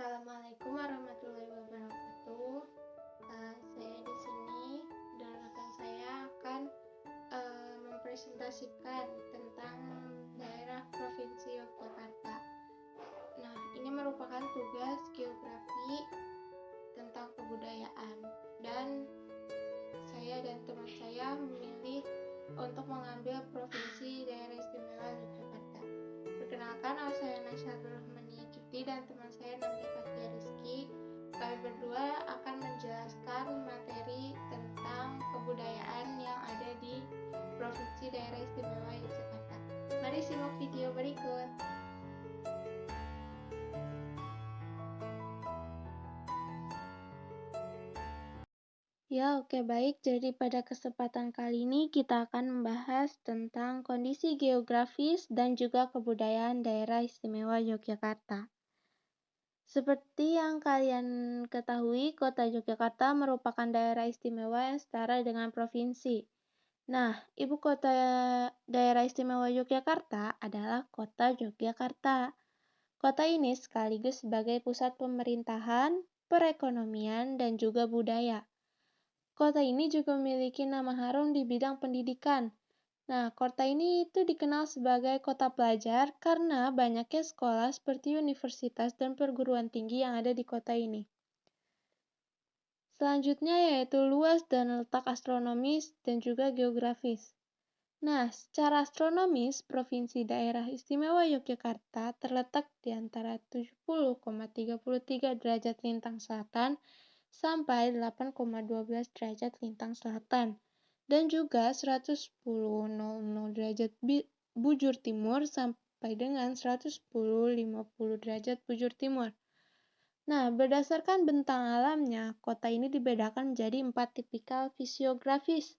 Assalamualaikum warahmatullahi wabarakatuh. Saya di sini dan rekan saya akan mempresentasikan tentang daerah Provinsi Yogyakarta. Nah, ini merupakan tugas geografi tentang kebudayaan dan saya dan teman saya memilih untuk mengambil Provinsi Daerah Istimewa Yogyakarta. Perkenalkan, nama saya Nasyarul Rahmani Cuti dan teman saya Nabila Fathia Rizky. Kami berdua akan menjelaskan materi tentang kebudayaan yang ada di Provinsi Daerah Istimewa Yogyakarta. Mari simak video berikut. Oke, baik. Jadi pada kesempatan kali ini kita akan membahas tentang kondisi geografis dan juga kebudayaan daerah istimewa Yogyakarta. Seperti yang kalian ketahui, Kota Yogyakarta merupakan daerah istimewa yang setara dengan provinsi. Nah, ibu kota daerah istimewa Yogyakarta adalah Kota Yogyakarta. Kota ini sekaligus sebagai pusat pemerintahan, perekonomian, dan juga budaya. Kota ini juga memiliki nama harum di bidang pendidikan. Nah, kota ini itu dikenal sebagai kota pelajar karena banyaknya sekolah seperti universitas dan perguruan tinggi yang ada di kota ini. Selanjutnya yaitu luas dan letak astronomis dan juga geografis. Nah, secara astronomis, Provinsi Daerah Istimewa Yogyakarta terletak di antara 70,33 derajat lintang selatan sampai 8,12 derajat lintang selatan, dan juga 110,00 derajat bujur timur sampai dengan 110,50 derajat bujur timur. Nah, berdasarkan bentang alamnya, kota ini dibedakan menjadi 4 tipikal fisiografis,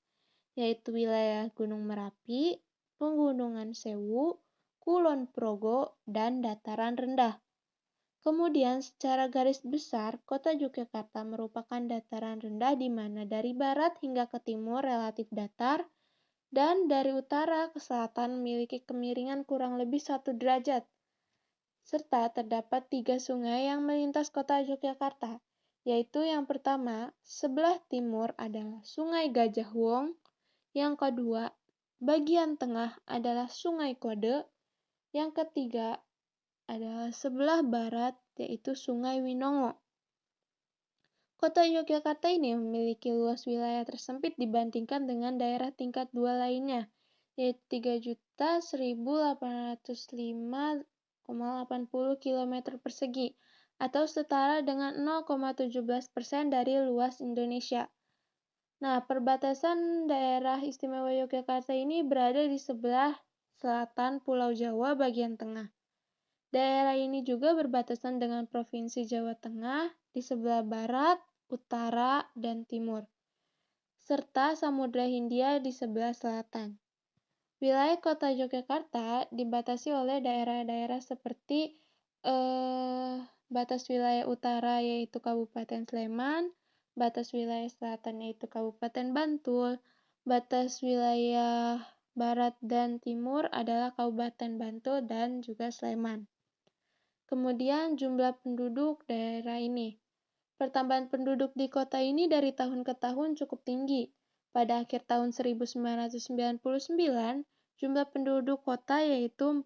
yaitu wilayah Gunung Merapi, Pegunungan Sewu, Kulon Progo, dan dataran rendah. Kemudian secara garis besar, Kota Yogyakarta merupakan dataran rendah di mana dari barat hingga ke timur relatif datar, dan dari utara ke selatan memiliki kemiringan kurang lebih 1 derajat. Serta terdapat 3 sungai yang melintas Kota Yogyakarta, yaitu yang pertama, sebelah timur adalah Sungai Gajah Wong, yang kedua, bagian tengah adalah Sungai Kode, yang ketiga adalah sebelah barat, yaitu Sungai Winongo. Kota Yogyakarta ini memiliki luas wilayah tersempit dibandingkan dengan daerah tingkat 2 lainnya, yaitu 3.1.805,80 km persegi, atau setara dengan 0,17% dari luas Indonesia. Nah, perbatasan daerah istimewa Yogyakarta ini berada di sebelah selatan Pulau Jawa bagian tengah. Daerah ini juga berbatasan dengan Provinsi Jawa Tengah di sebelah barat, utara, dan timur, serta Samudra Hindia di sebelah selatan. Wilayah Kota Yogyakarta dibatasi oleh daerah-daerah seperti batas wilayah utara yaitu Kabupaten Sleman, batas wilayah selatan yaitu Kabupaten Bantul, batas wilayah barat dan timur adalah Kabupaten Bantul dan juga Sleman. Kemudian jumlah penduduk daerah ini. Pertambahan penduduk di kota ini dari tahun ke tahun cukup tinggi. Pada akhir tahun 1999, jumlah penduduk kota yaitu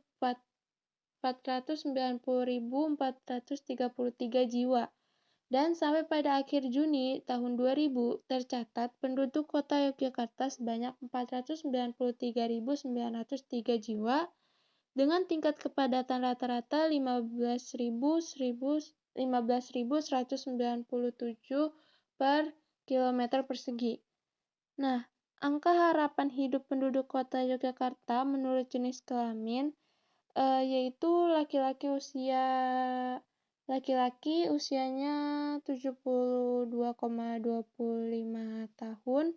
490.433 jiwa. Dan sampai pada akhir Juni tahun 2000, tercatat penduduk kota Yogyakarta sebanyak 493.903 jiwa, dengan tingkat kepadatan rata-rata 15.197 per kilometer persegi. Nah, angka harapan hidup penduduk kota Yogyakarta menurut jenis kelamin yaitu laki-laki usianya 72,25 tahun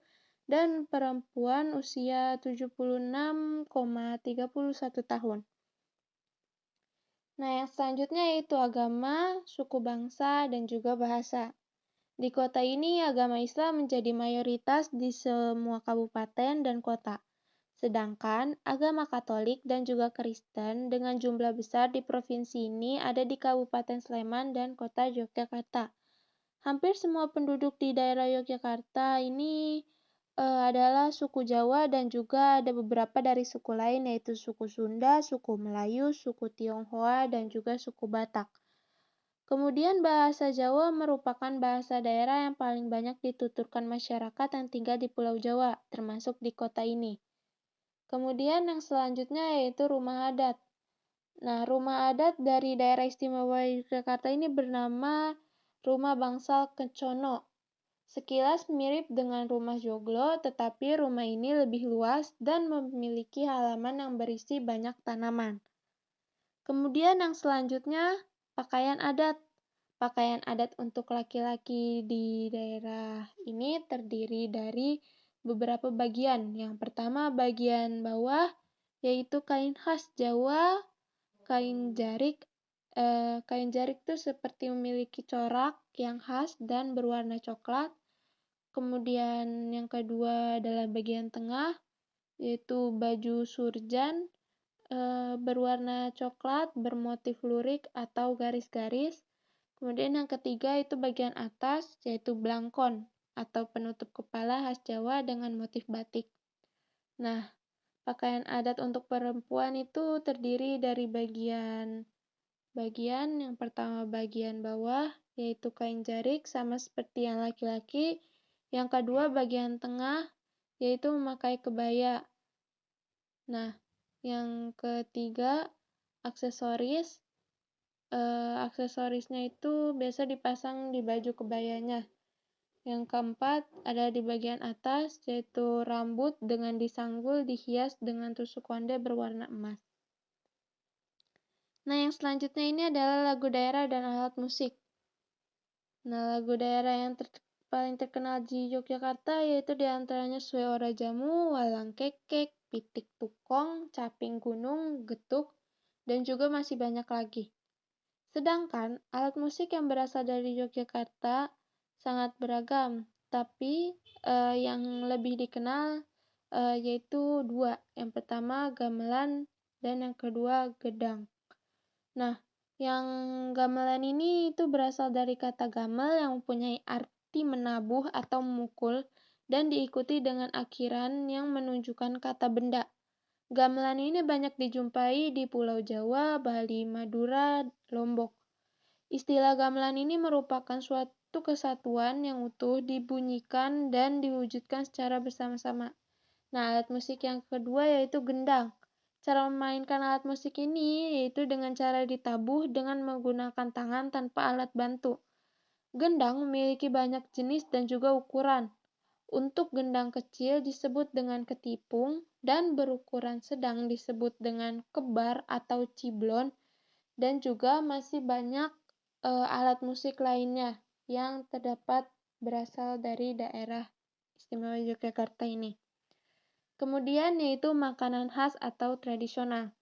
dan perempuan usia 76,31 tahun. Nah, yang selanjutnya yaitu agama, suku bangsa, dan juga bahasa. Di kota ini, agama Islam menjadi mayoritas di semua kabupaten dan kota. Sedangkan agama Katolik dan juga Kristen dengan jumlah besar di provinsi ini ada di Kabupaten Sleman dan Kota Yogyakarta. Hampir semua penduduk di daerah Yogyakarta ini adalah suku Jawa dan juga ada beberapa dari suku lain yaitu suku Sunda, suku Melayu, suku Tionghoa, dan juga suku Batak. Kemudian bahasa Jawa merupakan bahasa daerah yang paling banyak dituturkan masyarakat yang tinggal di Pulau Jawa, termasuk di kota ini. Kemudian yang selanjutnya yaitu rumah adat. Nah, rumah adat dari daerah istimewa Yogyakarta ini bernama Rumah Bangsal Kecono. Sekilas mirip dengan rumah joglo, tetapi rumah ini lebih luas dan memiliki halaman yang berisi banyak tanaman. Kemudian yang selanjutnya, pakaian adat. Pakaian adat untuk laki-laki di daerah ini terdiri dari beberapa bagian. Yang pertama bagian bawah yaitu kain khas Jawa, kain jarik. Kain jarik itu seperti memiliki corak yang khas dan berwarna coklat. Kemudian yang kedua adalah bagian tengah yaitu baju surjan berwarna coklat bermotif lurik atau garis-garis. Kemudian yang ketiga itu bagian atas yaitu blangkon atau penutup kepala khas Jawa dengan motif batik. Nah, pakaian adat untuk perempuan itu terdiri dari bagian yang pertama bagian bawah yaitu kain jarik sama seperti yang laki-laki. Yang kedua bagian tengah yaitu memakai kebaya. Nah, yang ketiga aksesoris. Aksesorisnya itu biasa dipasang di baju kebayanya. Yang keempat ada di bagian atas yaitu rambut dengan disanggul dihias dengan tusuk konde berwarna emas. Nah, yang selanjutnya ini adalah lagu daerah dan alat musik. Nah, lagu daerah yang paling terkenal di Yogyakarta yaitu diantaranya Sue Ora Jamu, Walang Kekek, Pitik Tukong, Caping Gunung, Getuk, dan juga masih banyak lagi. Sedangkan alat musik yang berasal dari Yogyakarta sangat beragam, tapi yang lebih dikenal yaitu dua. Yang pertama gamelan dan yang kedua gedang. Nah, yang gamelan ini itu berasal dari kata gamel yang mempunyai arti menabuh atau memukul dan diikuti dengan akhiran yang menunjukkan kata benda. Gamelan ini banyak dijumpai di Pulau Jawa, Bali, Madura, Lombok. Istilah gamelan ini merupakan suatu kesatuan yang utuh dibunyikan dan diwujudkan secara bersama-sama. Nah, alat musik yang kedua yaitu gendang. Cara memainkan alat musik ini yaitu dengan cara ditabuh dengan menggunakan tangan tanpa alat bantu. Gendang memiliki banyak jenis dan juga ukuran. Untuk gendang kecil disebut dengan ketipung dan berukuran sedang disebut dengan kebar atau ciblon, dan juga masih banyak alat musik lainnya yang terdapat berasal dari daerah istimewa Yogyakarta ini. Kemudian yaitu makanan khas atau tradisional.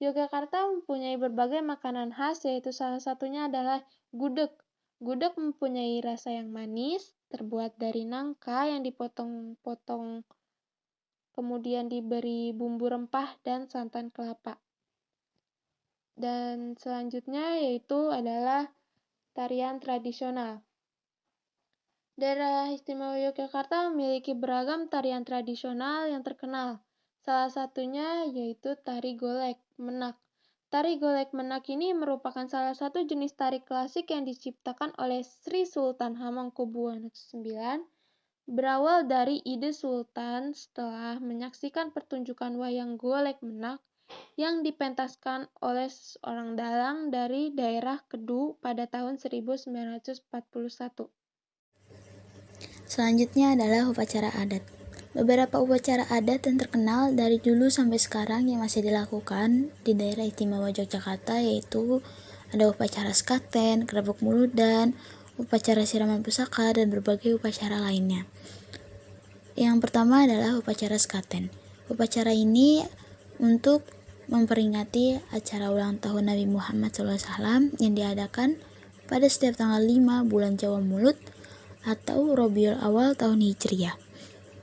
Yogyakarta mempunyai berbagai makanan khas yaitu salah satunya adalah gudeg. Gudeg mempunyai rasa yang manis, terbuat dari nangka yang dipotong-potong, kemudian diberi bumbu rempah dan santan kelapa. Dan selanjutnya yaitu adalah tarian tradisional. Daerah Istimewa Yogyakarta memiliki beragam tarian tradisional yang terkenal. Salah satunya yaitu tari golek menak. Tari golek menak ini merupakan salah satu jenis tari klasik yang diciptakan oleh Sri Sultan Hamengkubuwono IX, berawal dari ide Sultan setelah menyaksikan pertunjukan wayang golek menak yang dipentaskan oleh seorang dalang dari daerah Kedu pada tahun 1941. Selanjutnya adalah upacara adat. Beberapa upacara adat yang terkenal dari dulu sampai sekarang yang masih dilakukan di daerah istimewa Yogyakarta yaitu ada upacara sekaten, kerebek muludan, upacara siraman pusaka, dan berbagai upacara lainnya. Yang pertama adalah upacara sekaten. Upacara ini untuk memperingati acara ulang tahun Nabi Muhammad SAW yang diadakan pada setiap tanggal 5 bulan Jawa Mulut atau Rabiul Awal tahun Hijriah.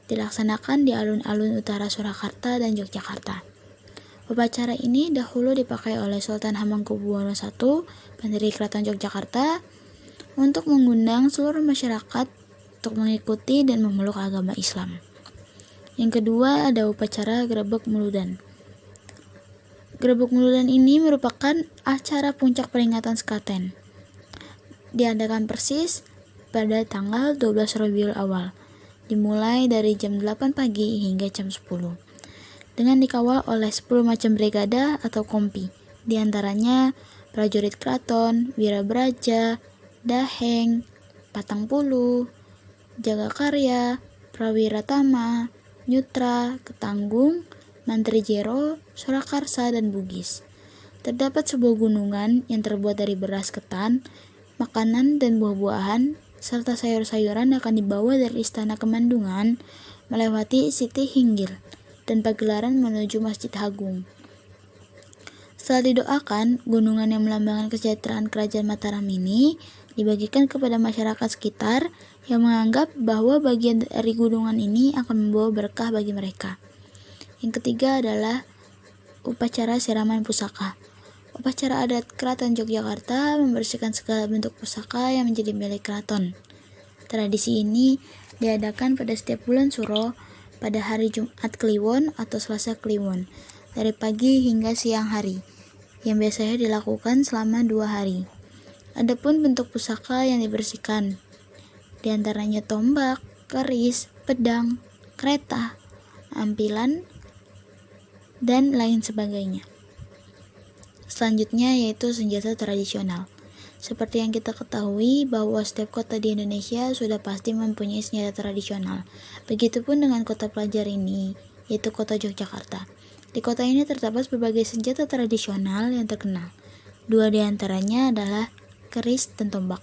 dilaksanakan di alun-alun utara Surakarta dan Yogyakarta. Upacara ini dahulu dipakai oleh Sultan Hamengkubuwono I, pendiri Keraton Yogyakarta, untuk mengundang seluruh masyarakat untuk mengikuti dan memeluk agama Islam. Yang kedua ada upacara Grebek Muludan. Grebek Muludan ini merupakan acara puncak peringatan Sekaten. Diadakan persis pada tanggal 12 Rabiul Awal, dimulai dari jam 8 pagi hingga jam 10, dengan dikawal oleh 10 macam brigada atau kompi, diantaranya prajurit keraton, wirabraja, daheng, patangpuluh, jagakarya, prawiratama, nyutra, ketanggung, mantri jero, surakarsa, dan bugis. Terdapat sebuah gunungan yang terbuat dari beras ketan, makanan dan buah-buahan, serta sayur-sayuran akan dibawa dari Istana Kemandungan melewati Siti Hinggil dan pagelaran menuju Masjid Agung. Setelah didoakan, gunungan yang melambangkan kesejahteraan Kerajaan Mataram ini dibagikan kepada masyarakat sekitar yang menganggap bahwa bagian dari gunungan ini akan membawa berkah bagi mereka. Yang ketiga adalah upacara siraman pusaka. Upacara adat Keraton Yogyakarta membersihkan segala bentuk pusaka yang menjadi milik keraton. Tradisi ini diadakan pada setiap bulan Suro pada hari Jumat Kliwon atau Selasa Kliwon, dari pagi hingga siang hari, yang biasanya dilakukan selama 2 hari. Adapun bentuk pusaka yang dibersihkan, diantaranya tombak, keris, pedang, kereta, ampilan, dan lain sebagainya. Selanjutnya yaitu senjata tradisional. Seperti yang kita ketahui bahwa setiap kota di Indonesia sudah pasti mempunyai senjata tradisional. Begitupun dengan kota pelajar ini, yaitu kota Yogyakarta. Di kota ini terdapat berbagai senjata tradisional yang terkenal. 2 diantaranya adalah keris dan tombak.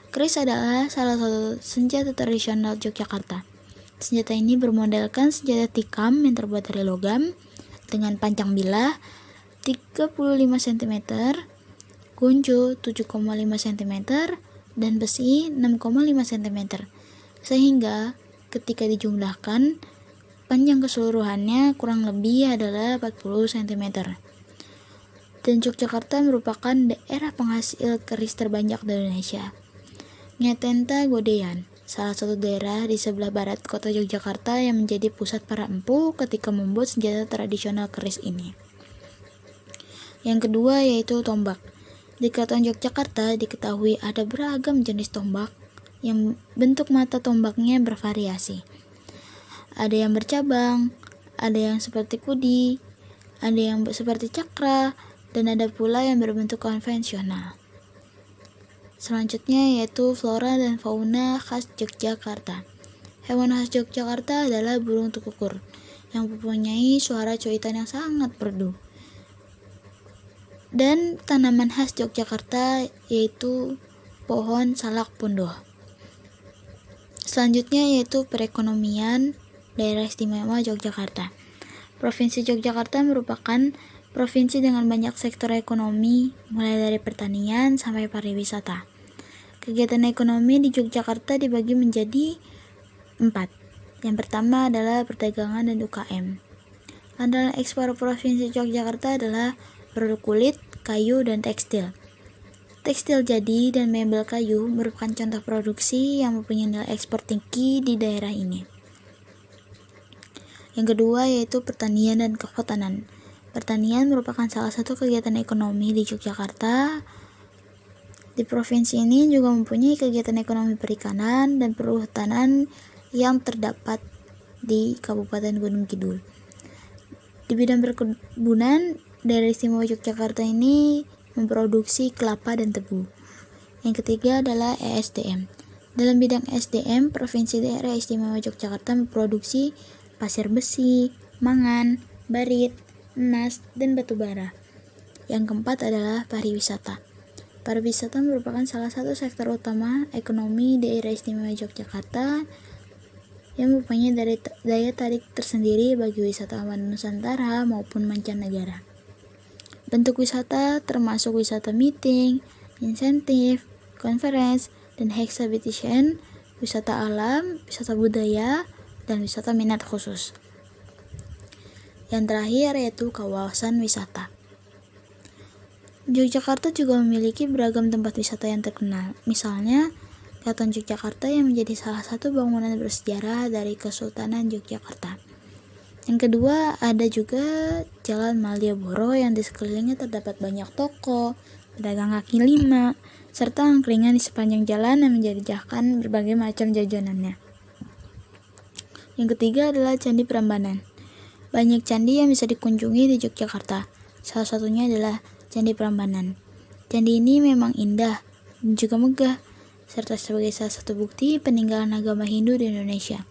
Keris adalah salah satu senjata tradisional Yogyakarta. Senjata ini bermodelkan senjata tikam yang terbuat dari logam dengan panjang bilah 35 cm, gunjo 7,5 cm, dan besi 6,5 cm. Sehingga ketika dijumlahkan, panjang keseluruhannya kurang lebih adalah 40 cm. Dan Yogyakarta merupakan daerah penghasil keris terbanyak di Indonesia. Nyatenta Godean, salah satu daerah di sebelah barat kota Yogyakarta yang menjadi pusat para empu ketika membuat senjata tradisional keris ini. Yang kedua yaitu tombak. Di Keraton Yogyakarta diketahui ada beragam jenis tombak yang bentuk mata tombaknya bervariasi. Ada yang bercabang, ada yang seperti kudi, ada yang seperti cakra, dan ada pula yang berbentuk konvensional. Selanjutnya yaitu flora dan fauna khas Yogyakarta. Hewan khas Yogyakarta adalah burung tukukur yang mempunyai suara cuitan yang sangat merdu. Dan tanaman khas Yogyakarta yaitu pohon salak pondoh. Selanjutnya yaitu perekonomian daerah istimewa Yogyakarta. Provinsi Yogyakarta merupakan provinsi dengan banyak sektor ekonomi, mulai dari pertanian sampai pariwisata. Kegiatan ekonomi di Yogyakarta dibagi menjadi 4. Yang pertama adalah perdagangan dan UKM. Andalan ekspor Provinsi Yogyakarta adalah produk kulit, kayu, dan tekstil. Tekstil jadi dan mebel kayu merupakan contoh produksi yang mempunyai nilai ekspor tinggi di daerah ini. Yang kedua yaitu pertanian dan kehutanan. Pertanian merupakan salah satu kegiatan ekonomi di Yogyakarta. Di provinsi ini juga mempunyai kegiatan ekonomi perikanan dan perhutanan yang terdapat di Kabupaten Gunung Kidul. Di bidang perkebunan, daerah istimewa Yogyakarta ini memproduksi kelapa dan tebu. Yang ketiga adalah ESDM. Dalam bidang SDM, Provinsi Daerah Istimewa Yogyakarta memproduksi pasir besi, mangan, barit, emas, dan batu bara. Yang keempat adalah pariwisata. Pariwisata merupakan salah satu sektor utama ekonomi daerah istimewa Yogyakarta yang mempunyai daya tarik tersendiri bagi wisatawan Nusantara maupun mancanegara. Bentuk wisata termasuk wisata meeting, insentif, conference, dan exhibition, wisata alam, wisata budaya, dan wisata minat khusus. Yang terakhir yaitu kawasan wisata. Yogyakarta juga memiliki beragam tempat wisata yang terkenal. Misalnya, Keraton Yogyakarta yang menjadi salah satu bangunan bersejarah dari Kesultanan Yogyakarta. Yang kedua, ada juga Jalan Malioboro yang di sekelilingnya terdapat banyak toko, pedagang kaki lima, serta angkringan di sepanjang jalan yang menjadikan berbagai macam jajanannya. Yang ketiga adalah Candi Prambanan. Banyak candi yang bisa dikunjungi di Yogyakarta. Salah satunya adalah Candi Prambanan. Candi ini memang indah dan juga megah, serta sebagai salah satu bukti peninggalan agama Hindu di Indonesia.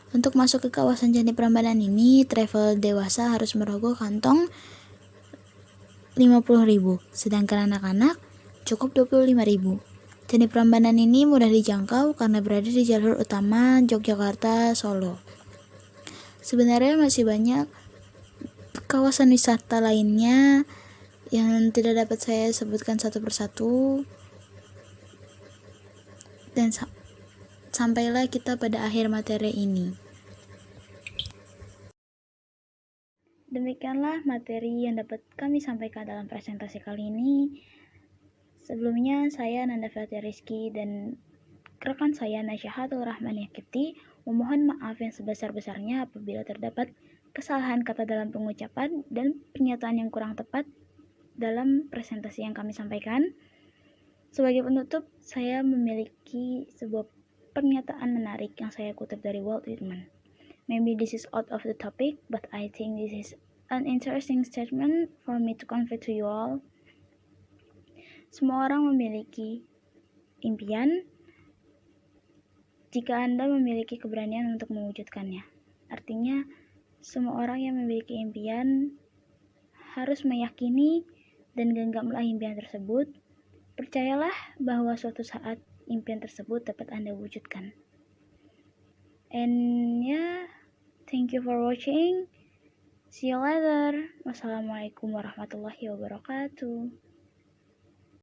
Untuk masuk ke kawasan Candi Prambanan ini, travel dewasa harus merogoh kantong 50.000, sedangkan anak-anak cukup 25.000. Candi Prambanan ini mudah dijangkau karena berada di jalur utama Yogyakarta-Solo. Sebenarnya masih banyak kawasan wisata lainnya yang tidak dapat saya sebutkan satu persatu, dan sampailah kita pada akhir materi ini. Demikianlah materi yang dapat kami sampaikan dalam presentasi kali ini. Sebelumnya saya Nanda Fatia Rizky dan rekan saya Nasyahatul Rahman Yakiti memohon maaf yang sebesar-besarnya apabila terdapat kesalahan kata dalam pengucapan dan pernyataan yang kurang tepat dalam presentasi yang kami sampaikan. Sebagai penutup, saya memiliki sebuah pernyataan menarik yang saya kutip dari Walt Whitman. Maybe this is out of the topic, but I think this is an interesting statement for me to convey to you all. Semua orang memiliki impian jika Anda memiliki keberanian untuk mewujudkannya. Artinya, semua orang yang memiliki impian harus meyakini dan genggamlah impian tersebut. Percayalah bahwa suatu saat impian tersebut dapat Anda wujudkan. And yeah, thank you for watching. See you later. Wassalamualaikum warahmatullahi wabarakatuh.